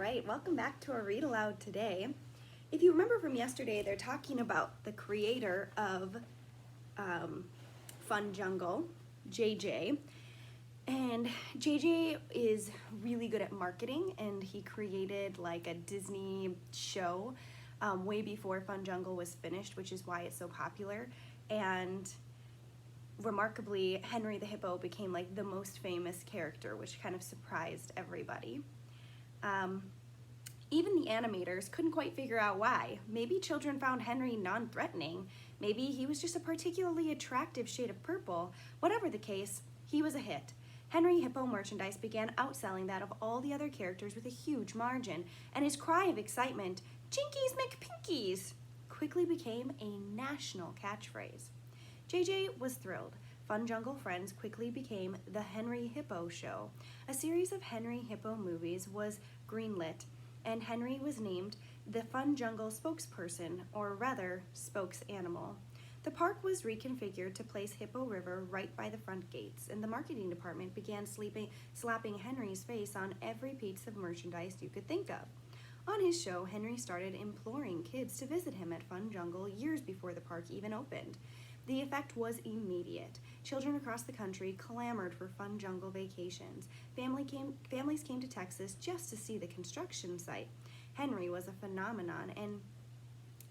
right, welcome back to our read aloud today. If you remember from yesterday, they're talking about the creator of Fun Jungle, JJ. And JJ is really good at marketing, and he created like a Disney show way before Fun Jungle was finished, which is why it's so popular. And remarkably, Henry the Hippo became like the most famous character, which kind of surprised everybody. Even the animators couldn't quite figure out why. Maybe children found Henry non-threatening. Maybe he was just a particularly attractive shade of purple. Whatever the case, he was a hit. Henry Hippo merchandise began outselling that of all the other characters with a huge margin, and his cry of excitement, "Jinkies McPinkies!" quickly became a national catchphrase. JJ was thrilled. Fun Jungle Friends quickly became the Henry Hippo Show. A series of Henry Hippo movies was greenlit, and Henry was named the Fun Jungle spokesperson, or rather, spokes animal. The park was reconfigured to place Hippo River right by the front gates, and the marketing department began slapping Henry's face on every piece of merchandise you could think of. On his show, Henry started imploring kids to visit him at Fun Jungle years before the park even opened. The effect was immediate. Children across the country clamored for Fun Jungle vacations. Families came to Texas just to see the construction site. Henry was a phenomenon, and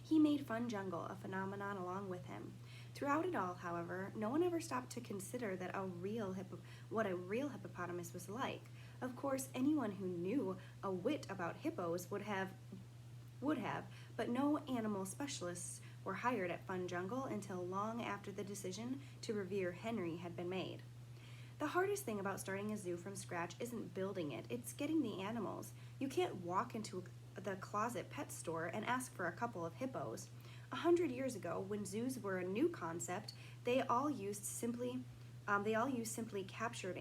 he made Fun Jungle a phenomenon along with him. Throughout it all, however, no one ever stopped to consider what a real hippopotamus was like. Of course, anyone who knew a whit about hippos would have, but no animal specialists were hired at Fun Jungle until long after the decision to revere Henry had been made. The hardest thing about starting a zoo from scratch isn't building it, it's getting the animals. You can't walk into the Closet pet store and ask for a couple of hippos. 100 years ago, when zoos were a new concept, they all used to simply capture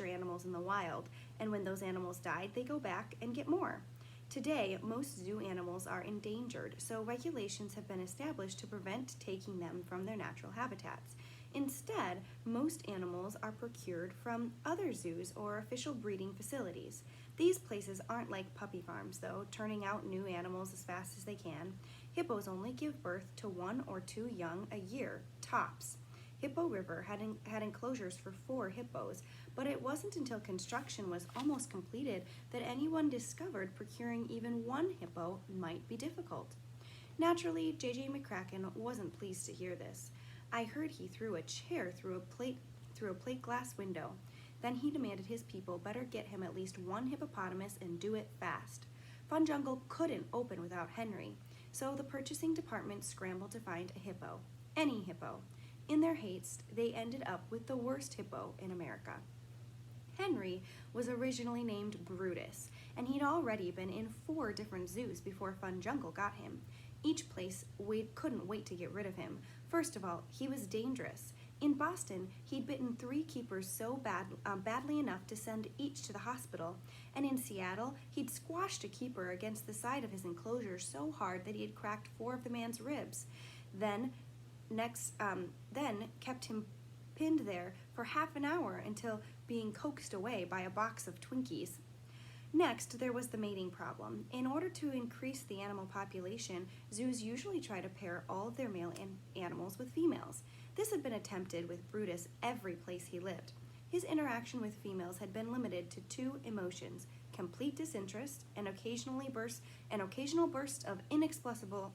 animals in the wild, and when those animals died, they go back and get more. Today, most zoo animals are endangered, so regulations have been established to prevent taking them from their natural habitats. Instead, most animals are procured from other zoos or official breeding facilities. These places aren't like puppy farms, though, turning out new animals as fast as they can. Hippos only give birth to 1 or 2 young a year, tops. Hippo River had enclosures for 4 hippos, but it wasn't until construction was almost completed that anyone discovered procuring even 1 hippo might be difficult. Naturally, J.J. McCracken wasn't pleased to hear this. I heard he threw a chair through a plate glass window. Then he demanded his people better get him at least 1 hippopotamus and do it fast. Fun Jungle couldn't open without Henry, so the purchasing department scrambled to find a hippo, any hippo. In their haste, they ended up with the worst hippo in America. Henry was originally named Brutus, and he'd already been in 4 different zoos before Fun Jungle got him. Each place couldn't wait to get rid of him. First of all, he was dangerous. In Boston, he'd bitten 3 keepers so badly enough to send each to the hospital, and in Seattle, he'd squashed a keeper against the side of his enclosure so hard that he had cracked 4 of the man's ribs. Then kept him pinned there for half an hour until being coaxed away by a box of Twinkies. Next, there was the mating problem. In order to increase the animal population, zoos usually try to pair all of their male animals with females. This had been attempted with Brutus every place he lived. His interaction with females had been limited to 2 emotions, complete disinterest and occasional burst of inexplicable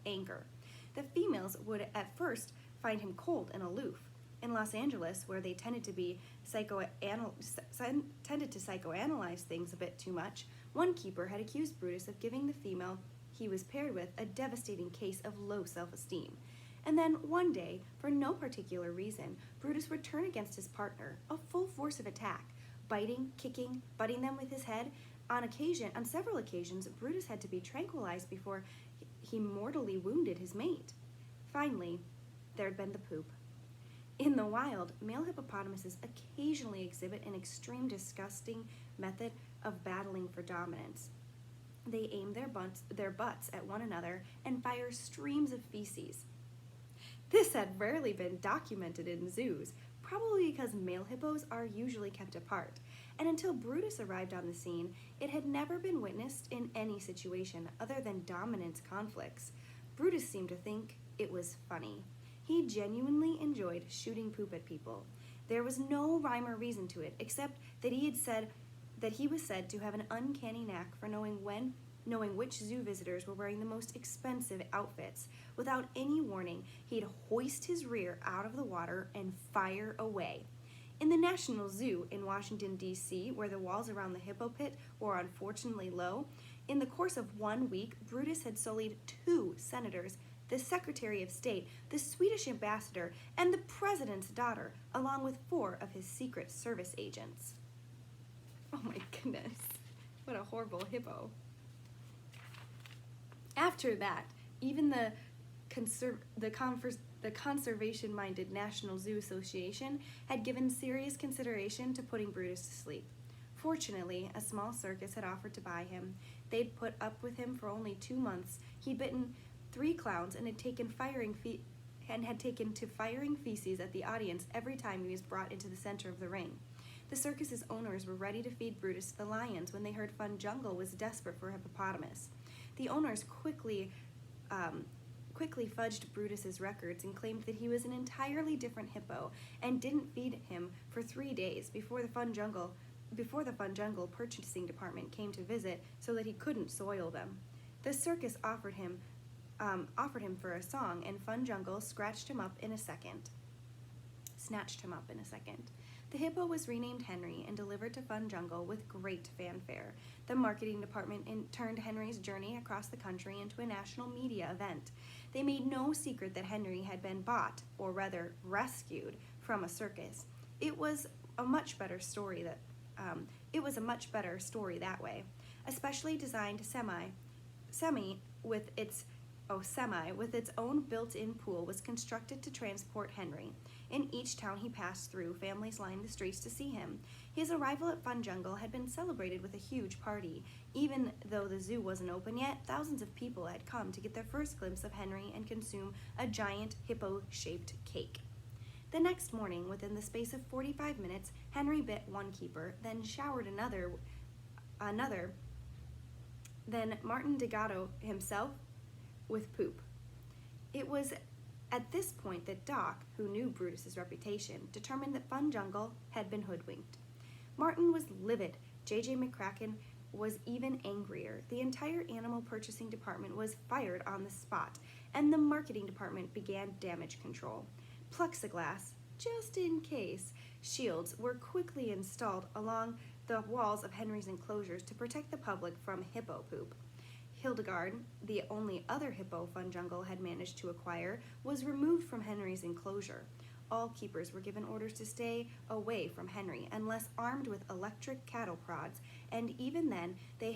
anger. The females would at first find him cold and aloof. In Los Angeles, where they tended to psychoanalyze things a bit too much, one keeper had accused Brutus of giving the female he was paired with a devastating case of low self-esteem. And then one day, for no particular reason, Brutus would turn against his partner, a full force of attack, biting, kicking, butting them with his head. On several occasions, Brutus had to be tranquilized before he mortally wounded his mate. Finally, there'd been the poop. In the wild, male hippopotamuses occasionally exhibit an extreme disgusting method of battling for dominance. They aim their butts at one another and fire streams of feces. This had rarely been documented in zoos, probably because male hippos are usually kept apart, and until Brutus arrived on the scene, it had never been witnessed in any situation other than dominance conflicts. Brutus seemed to think it was funny. He genuinely enjoyed shooting poop at people. There was no rhyme or reason to it, except that he was said to have an uncanny knack for knowing which zoo visitors were wearing the most expensive outfits. Without any warning, he'd hoist his rear out of the water and fire away. In the National Zoo in Washington, D.C., where the walls around the hippo pit were unfortunately low, in the course of 1 week, Brutus had sullied 2 senators, the Secretary of State, the Swedish ambassador, and the president's daughter, along with 4 of his Secret Service agents. Oh my goodness, what a horrible hippo. After that, even the conservation-minded National Zoo Association had given serious consideration to putting Brutus to sleep. Fortunately, a small circus had offered to buy him. They'd put up with him for only 2 months. He'd bitten 3 clowns and had taken to firing feces at the audience every time he was brought into the center of the ring. The circus's owners were ready to feed Brutus to the lions when they heard Fun Jungle was desperate for a hippopotamus. The owners quickly fudged Brutus's records and claimed that he was an entirely different hippo and didn't feed him for 3 days before the Fun Jungle purchasing department came to visit so that he couldn't soil them. The circus offered him for a song, and Fun Jungle snatched him up in a second. The hippo was renamed Henry and delivered to Fun Jungle with great fanfare. The marketing department turned Henry's journey across the country into a national media event. They made no secret that Henry had been bought, or rather rescued, from a circus. It was a much better story that way, especially designed semi with its own built-in pool was constructed to transport Henry. In each town he passed through, families lined the streets to see him. His arrival at Fun Jungle had been celebrated with a huge party. Even though the zoo wasn't open yet, thousands of people had come to get their first glimpse of Henry and consume a giant hippo-shaped cake. The next morning, within the space of 45 minutes, Henry bit one keeper, then showered another, then Martin Degato himself with poop. It was at this point that Doc, who knew Brutus's reputation, determined that Fun Jungle had been hoodwinked. Martin was livid. J.J. McCracken was even angrier. The entire animal purchasing department was fired on the spot, and the marketing department began damage control. Plexiglass, just in case, shields were quickly installed along the walls of Henry's enclosures to protect the public from hippo poop. Hildegard, the only other hippo Fun Jungle had managed to acquire, was removed from Henry's enclosure. All keepers were given orders to stay away from Henry unless armed with electric cattle prods, and even then they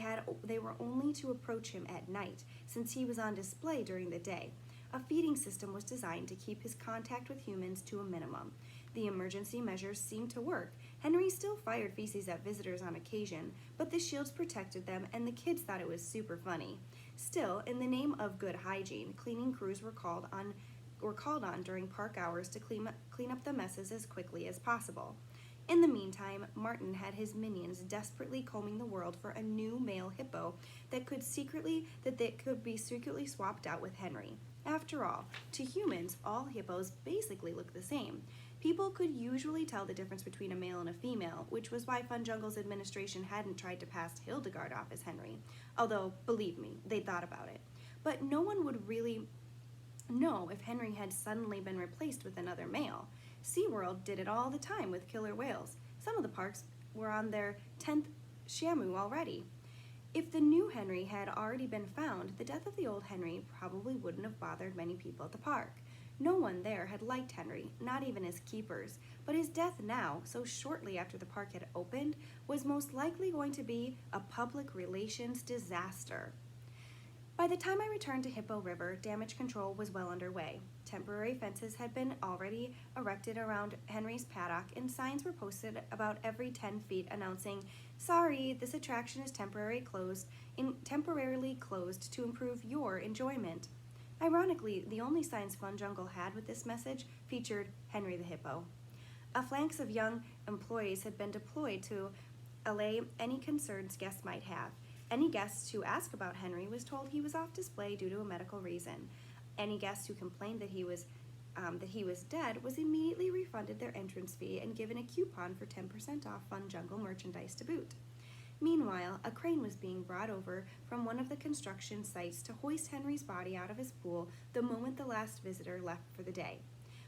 were only to approach him at night, since he was on display during the day. A feeding system was designed to keep his contact with humans to a minimum. The emergency measures seemed to work. Henry still fired feces at visitors on occasion, but the shields protected them and the kids thought it was super funny. Still, in the name of good hygiene, cleaning crews were called on during park hours to clean up the messes as quickly as possible. In the meantime, Martin had his minions desperately combing the world for a new male hippo that could be secretly swapped out with Henry. After all, to humans, all hippos basically look the same. People could usually tell the difference between a male and a female, which was why Fun Jungle's administration hadn't tried to pass Hildegard off as Henry. Although, believe me, they'd thought about it. But no one would really know if Henry had suddenly been replaced with another male. SeaWorld did it all the time with killer whales. Some of the parks were on their 10th Shamu already. If the new Henry had already been found, the death of the old Henry probably wouldn't have bothered many people at the park. No one there had liked Henry, not even his keepers, but his death now, so shortly after the park had opened, was most likely going to be a public relations disaster. By the time I returned to Hippo River, damage control was well underway. Temporary fences had been already erected around Henry's paddock, and signs were posted about every 10 feet announcing, "Sorry, this attraction is temporarily closed to improve your enjoyment." Ironically, the only signs Fun Jungle had with this message featured Henry the Hippo. A phalanx of young employees had been deployed to allay any concerns guests might have. Any guest who asked about Henry was told he was off display due to a medical reason. Any guest who complained that he was dead was immediately refunded their entrance fee and given a coupon for 10% off Fun Jungle merchandise to boot. Meanwhile, a crane was being brought over from one of the construction sites to hoist Henry's body out of his pool the moment the last visitor left for the day.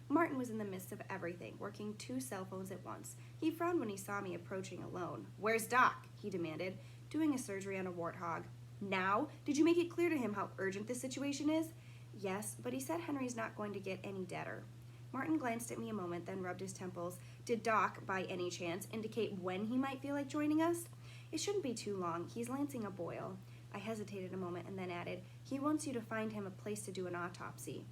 Martin was in the midst of everything, working 2 cell phones at once. He frowned when he saw me approaching alone. "Where's Doc?" he demanded. "Doing a surgery on a warthog." "Now? Did you make it clear to him how urgent this situation is?" "Yes, but he said Henry's not going to get any deader." Martin glanced at me a moment, then rubbed his temples. "Did Doc, by any chance, indicate when he might feel like joining us?" "It shouldn't be too long. He's lancing a boil." I hesitated a moment and then added, "He wants you to find him a place to do an autopsy."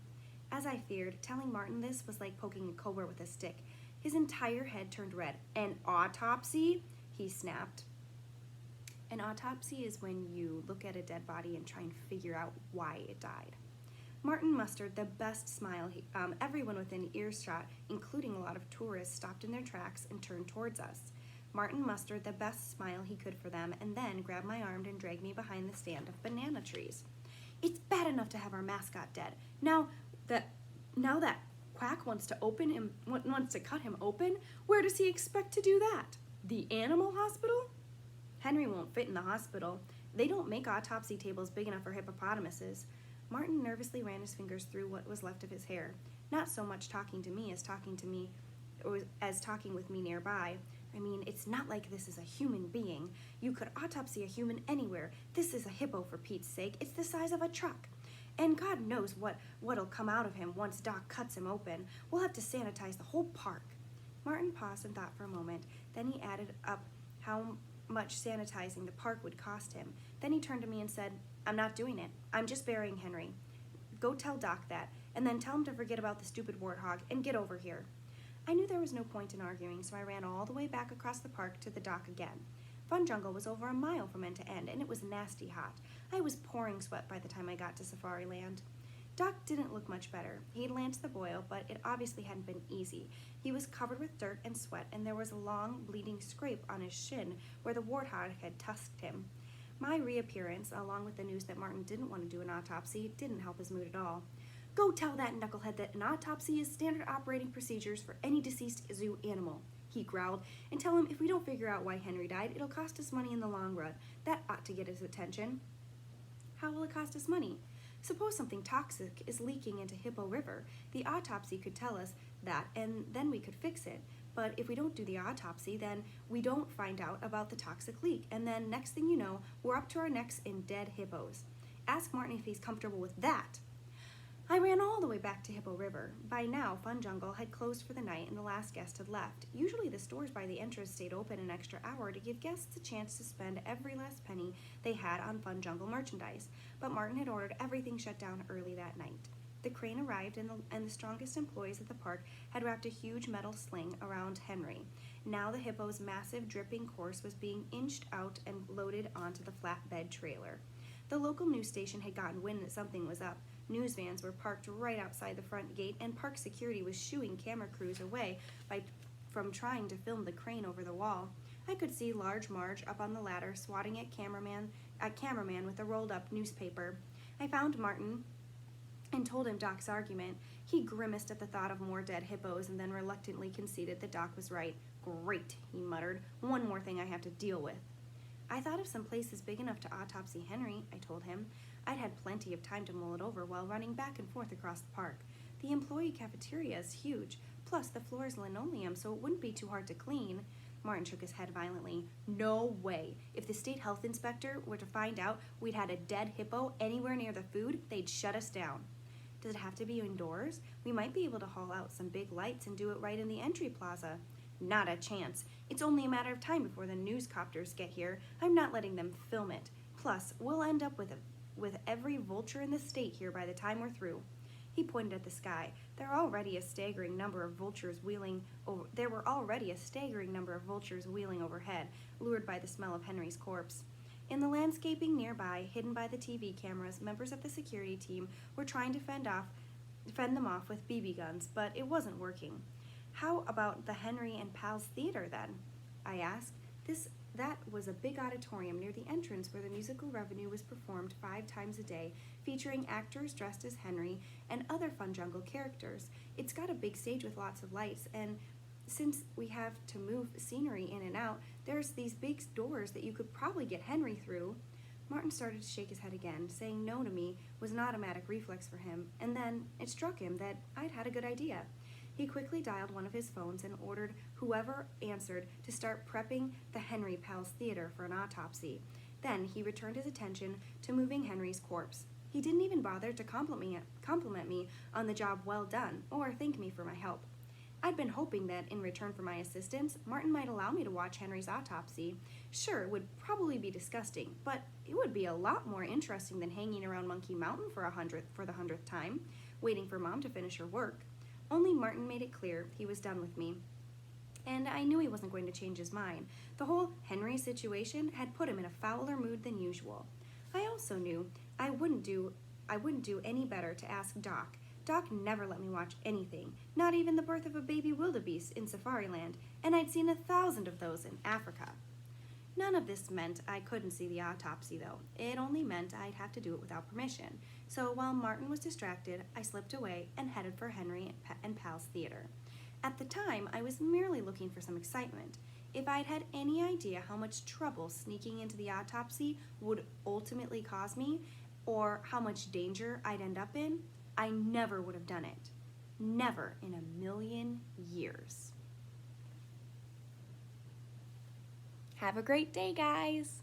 As I feared, telling Martin this was like poking a cobra with a stick. His entire head turned red. "An autopsy?" he snapped. An autopsy is when you look at a dead body and try and figure out why it died. Martin mustered the best smile. Everyone within earshot, including a lot of tourists, stopped in their tracks and turned towards us. Martin mustered the best smile he could for them and then grabbed my arm and dragged me behind the stand of banana trees. "It's bad enough to have our mascot dead. Now that Quack wants to cut him open, where does he expect to do that? The animal hospital?" "Henry won't fit in the hospital. They don't make autopsy tables big enough for hippopotamuses." Martin nervously ran his fingers through what was left of his hair, not so much talking to me as talking with me nearby. "I mean, it's not like this is a human being. You could autopsy a human anywhere. This is a hippo, for Pete's sake. It's the size of a truck. And God knows what'll come out of him once Doc cuts him open. We'll have to sanitize the whole park." Martin paused and thought for a moment. Then he added up how much sanitizing the park would cost him. Then he turned to me and said, "I'm not doing it. I'm just burying Henry. Go tell Doc that, and then tell him to forget about the stupid warthog and get over here." I knew there was no point in arguing, so I ran all the way back across the park to the dock again. Fun Jungle was over a mile from end to end, and it was nasty hot. I was pouring sweat by the time I got to Safariland. Doc didn't look much better. He'd lanced the boil, but it obviously hadn't been easy. He was covered with dirt and sweat, and there was a long, bleeding scrape on his shin where the warthog had tusked him. My reappearance, along with the news that Martin didn't want to do an autopsy, didn't help his mood at all. "Go tell that knucklehead that an autopsy is standard operating procedures for any deceased zoo animal," he growled, "and tell him if we don't figure out why Henry died, it'll cost us money in the long run. That ought to get his attention." "How will it cost us money?" "Suppose something toxic is leaking into Hippo River. The autopsy could tell us that, and then we could fix it. But if we don't do the autopsy, then we don't find out about the toxic leak, and then next thing you know, we're up to our necks in dead hippos. Ask Martin if he's comfortable with that." I ran all the way back to Hippo River. By now, Fun Jungle had closed for the night and the last guest had left. Usually the stores by the entrance stayed open an extra hour to give guests a chance to spend every last penny they had on Fun Jungle merchandise, but Martin had ordered everything shut down early that night. The crane arrived and the strongest employees at the park had wrapped a huge metal sling around Henry. Now the hippo's massive dripping corpse was being inched out and loaded onto the flatbed trailer. The local news station had gotten wind that something was up. News vans were parked right outside the front gate, and park security was shooing camera crews away from trying to film the crane over the wall. I could see Large Marge up on the ladder swatting at cameraman with a rolled-up newspaper. I found Martin and told him Doc's argument. He grimaced at the thought of more dead hippos and then reluctantly conceded that Doc was right. "Great," he muttered. "One more thing I have to deal with." "I thought of some places big enough to autopsy Henry," I told him. I'd had plenty of time to mull it over while running back and forth across the park. The employee cafeteria is huge, plus the floor is linoleum, so it wouldn't be too hard to clean. Martin shook his head violently. "No way. If the state health inspector were to find out we'd had a dead hippo anywhere near the food, they'd shut us down." "Does it have to be indoors? We might be able to haul out some big lights and do it right in the entry plaza." "Not a chance. It's only a matter of time before the news copters get here. I'm not letting them film it. Plus, we'll end up with every vulture in the state here by the time we're through." He pointed at the sky. There were already a staggering number of vultures wheeling overhead, lured by the smell of Henry's corpse. In the landscaping nearby, hidden by the TV cameras, members of the security team were trying to fend them off with BB guns, but it wasn't working. "How about the Henry and Pals Theater, then?" I asked. "This That was a big auditorium near the entrance where the musical revenue was performed 5 times a day, featuring actors dressed as Henry and other fun jungle characters. It's got a big stage with lots of lights, and since we have to move scenery in and out, there's these big doors that you could probably get Henry through. Martin started to shake his head again. Saying no to me was an automatic reflex for him, and then it struck him that I'd had a good idea. He quickly dialed one of his phones and ordered whoever answered to start prepping the Henry Pals Theater for an autopsy. Then he returned his attention to moving Henry's corpse. He didn't even bother to compliment me on the job well done or thank me for my help. I'd been hoping that, in return for my assistance, Martin might allow me to watch Henry's autopsy. Sure, it would probably be disgusting, but it would be a lot more interesting than hanging around Monkey Mountain for the 100th time, waiting for Mom to finish her work. Only Martin made it clear he was done with me, and I knew he wasn't going to change his mind. The whole Henry situation had put him in a fouler mood than usual. I also knew I wouldn't do any better to ask Doc. Doc never let me watch anything, not even the birth of a baby wildebeest in Safariland, and I'd seen 1,000 of those in Africa. None of this meant I couldn't see the autopsy, though. It only meant I'd have to do it without permission. So while Martin was distracted, I slipped away and headed for Henry and Pal's Theater. At the time, I was merely looking for some excitement. If I'd had any idea how much trouble sneaking into the autopsy would ultimately cause me, or how much danger I'd end up in, I never would have done it. Never in a million years. Have a great day, guys!